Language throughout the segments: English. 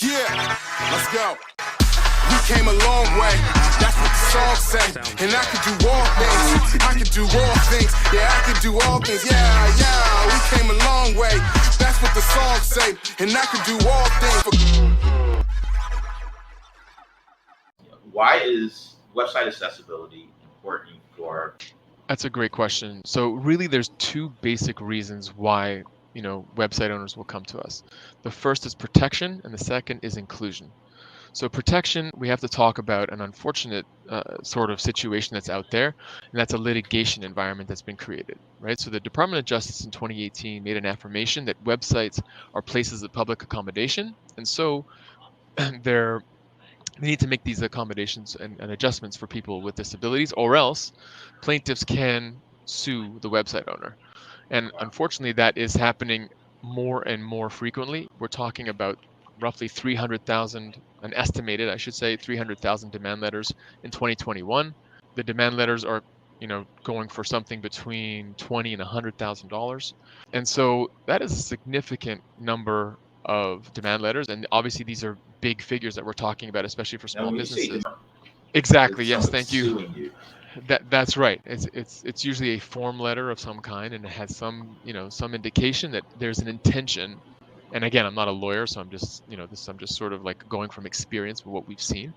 Yeah, let's go. We came a long way, that's what the song say. And I could do all things, I could do all things. Yeah, I could do all things, yeah. We came a long way, that's what the song say. And I could do all things. Why is website accessibility important for? That's a great question. So really there's two basic reasons why, website owners will come to us. The first is protection and the second is inclusion. So protection, we have to talk about an unfortunate sort of situation that's out there, and that's a litigation environment that's been created, right? So the Department of Justice in 2018 made an affirmation that websites are places of public accommodation, and so they need to make these accommodations and adjustments for people with disabilities, or else plaintiffs can sue the website owner. And unfortunately, that is happening more and more frequently. We're talking about roughly 300,000, an estimated, I should say, 300,000 demand letters in 2021. The demand letters are, going for something between $20,000 and $100,000. And so that is a significant number of demand letters. And obviously, these are big figures that we're talking about, especially for small businesses. Exactly. Yes. Thank you. That's right. It's usually a form letter of some kind, and it has some indication that there's an intention. And again, I'm not a lawyer, so I'm just I'm just sort of like going from experience with what we've seen.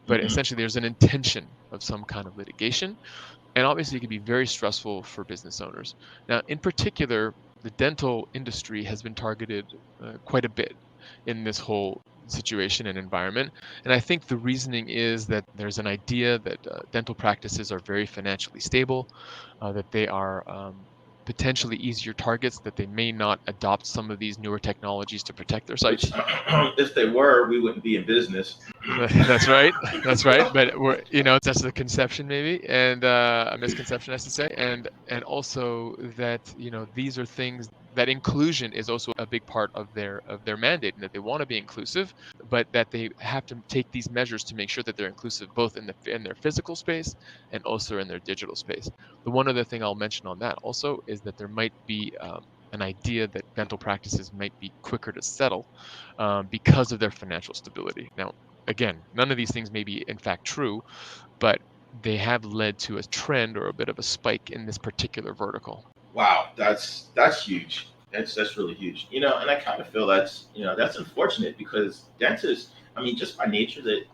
But essentially, there's an intention of some kind of litigation, and obviously, it can be very stressful for business owners. Now, in particular, the dental industry has been targeted quite a bit in this whole situation and environment. And I think the reasoning is that there's an idea that dental practices are very financially stable, that they are potentially easier targets, that they may not adopt some of these newer technologies to protect their sites. If they were, we wouldn't be in business. That's right. That's right. But that's a conception maybe, and a misconception, I should say, and also that these are things that inclusion is also a big part of their mandate, and that they want to be inclusive, but that they have to take these measures to make sure that they're inclusive both in their physical space and also in their digital space. The one other thing I'll mention on that also is that there might be an idea that dental practices might be quicker to settle because of their financial stability. Now, again, none of these things may be in fact true, but they have led to a trend or a bit of a spike in this particular vertical. Wow, that's huge. That's really huge. And I kind of feel that's unfortunate because dentists, I mean, just by nature that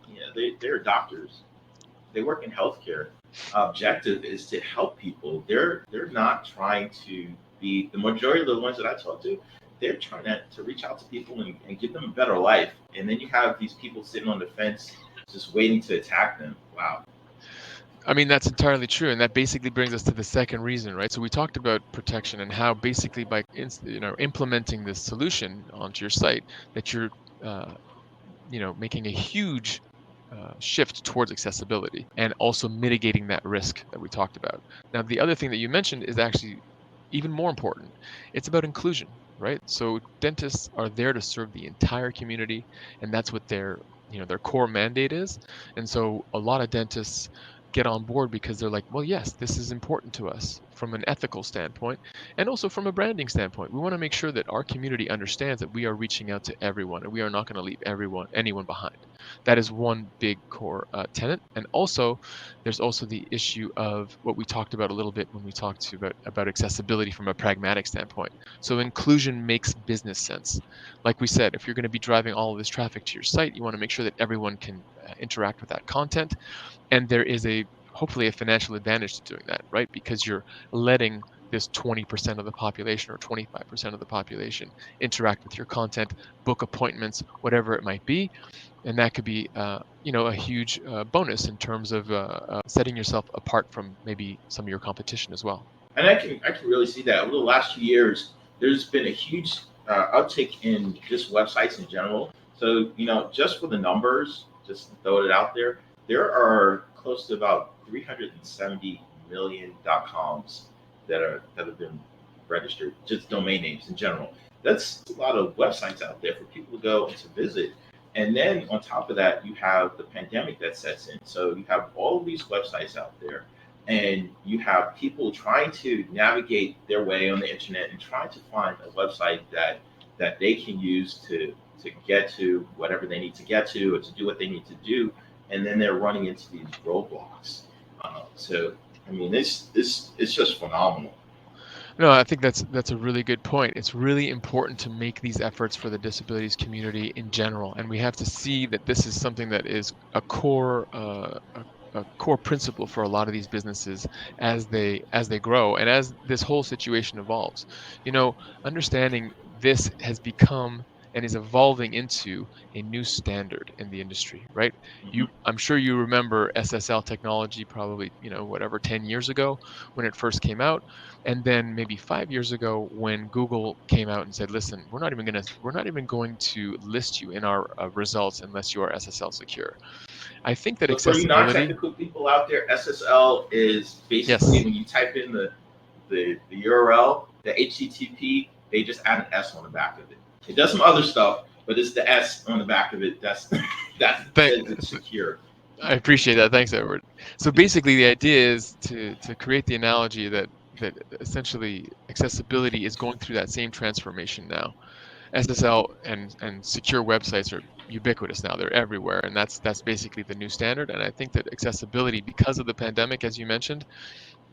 they're doctors, they work in healthcare. Objective is to help people. They're not trying to be the majority of the ones that I talk to. They're trying to reach out to people and give them a better life. And then you have these people sitting on the fence just waiting to attack them. Wow. I mean, that's entirely true. And that basically brings us to the second reason, right? So we talked about protection and how basically by implementing this solution onto your site that you're making a huge shift towards accessibility and also mitigating that risk that we talked about. Now, the other thing that you mentioned is actually even more important. It's about inclusion, right? So dentists are there to serve the entire community, and that's what their core mandate is. And so a lot of dentists get on board because they're like, well, yes, this is important to us from an ethical standpoint and also from a branding standpoint. We want to make sure that our community understands that we are reaching out to everyone and we are not going to leave anyone behind. That is one big core tenet. And also, there's also the issue of what we talked about a little bit when we talked about accessibility from a pragmatic standpoint. So inclusion makes business sense. Like we said, if you're going to be driving all of this traffic to your site, you want to make sure that everyone can interact with that content. And there is hopefully a financial advantage to doing that, right? Because you're letting this 20% of the population or 25% of the population interact with your content, book appointments, whatever it might be. And that could be, a huge bonus in terms of setting yourself apart from maybe some of your competition as well. And I can really see that over the last few years, there's been a huge uptick in just websites in general. So, just for the numbers, just to throw it out there are close to about 370 million .coms that have been registered, just domain names in general. That's a lot of websites out there for people to go and to visit. And then on top of that, you have the pandemic that sets in. So you have all of these websites out there, and you have people trying to navigate their way on the internet and trying to find a website that they can use to to get to whatever they need to get to or to do what they need to do, and then they're running into these roadblocks. So I mean, it's just phenomenal. No, I think that's a really good point. It's really important to make these efforts for the disabilities community in general, and we have to see that this is something that is a core principle for a lot of these businesses as they grow and as this whole situation evolves. You know, understanding this has become and is evolving into a new standard in the industry, right? I'm sure you remember SSL technology probably, 10 years ago when it first came out, and then maybe 5 years ago when Google came out and said, listen, we're not even going to list you in our results unless you are SSL secure. I think that So for you non-technical people out there, SSL is basically when you type in the URL, the HTTP, they just add an S on the back of it. It does some other stuff, but it's the S on the back of it that's secure. I appreciate that. Thanks, Edward. So basically, the idea is to create the analogy that essentially accessibility is going through that same transformation now. SSL and secure websites are ubiquitous now. They're everywhere, and that's basically the new standard. And I think that accessibility, because of the pandemic, as you mentioned,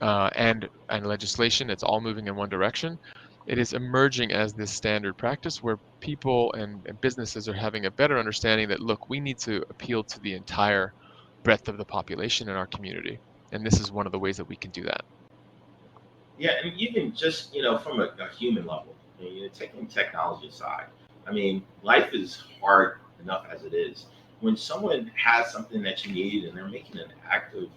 and legislation, it's all moving in one direction. It is emerging as this standard practice where people and businesses are having a better understanding that, look, we need to appeal to the entire breadth of the population in our community. And this is one of the ways that we can do that. Yeah, and even just, from a human level, taking technology aside, I mean, life is hard enough as it is. When someone has something that you need and they're making an active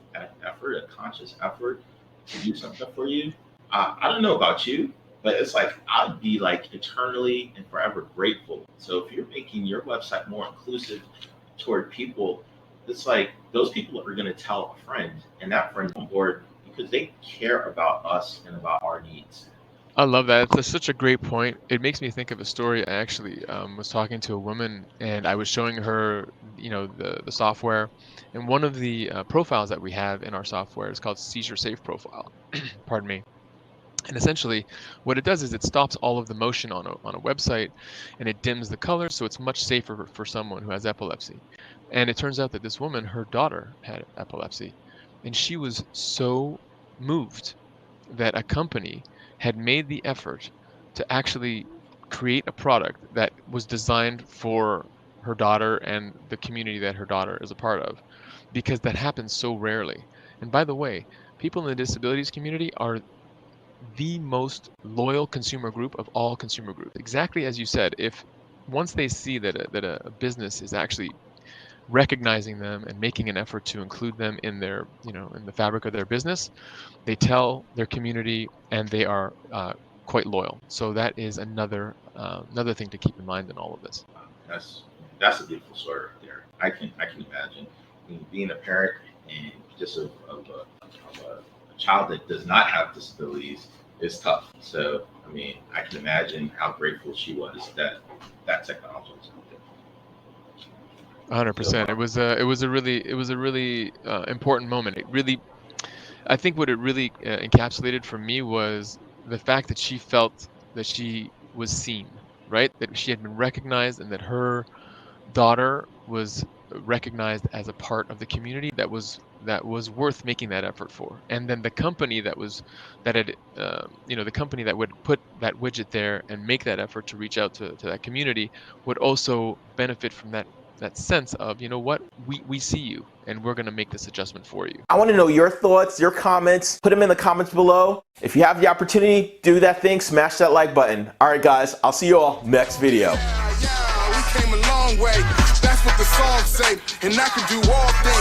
effort, a conscious effort to do something for you, I don't know about you, but it's like I'd be like eternally and forever grateful. So if you're making your website more inclusive toward people, it's like those people are going to tell a friend, and that friend on board because they care about us and about our needs. I love that. It's such a great point. It makes me think of a story. I actually was talking to a woman, and I was showing her, the software, and one of the profiles that we have in our software is called Seizure Safe Profile. Pardon me. And essentially, what it does is it stops all of the motion on a website, and it dims the color, so it's much safer for someone who has epilepsy. And it turns out that this woman, her daughter, had epilepsy, and she was so moved that a company had made the effort to actually create a product that was designed for her daughter and the community that her daughter is a part of, because that happens so rarely. And by the way, people in the disabilities community are the most loyal consumer group of all consumer groups. Exactly as you said, if once they see that a business is actually recognizing them and making an effort to include them in their, in the fabric of their business, they tell their community and they are quite loyal. So that is another thing to keep in mind in all of this. That's a beautiful story right there. I can imagine being a parent and just of a child that does not have disabilities is tough. So, I mean, I can imagine how grateful she was that technology was out there. 100%. It was a really important moment. I think what it really encapsulated for me was the fact that she felt that she was seen, right? That she had been recognized, and that her daughter was recognized as a part of the community that was worth making that effort for. And then the company the company that would put that widget there and make that effort to reach out to that community would also benefit from that sense of, we see you and we're going to make this adjustment for you. I want to know your thoughts, your comments. Put them in the comments below. If you have the opportunity, do that thing, smash that like button. All right, guys, I'll see you all next video. Yeah, we came a long way. That's what the song say, and I can do all things.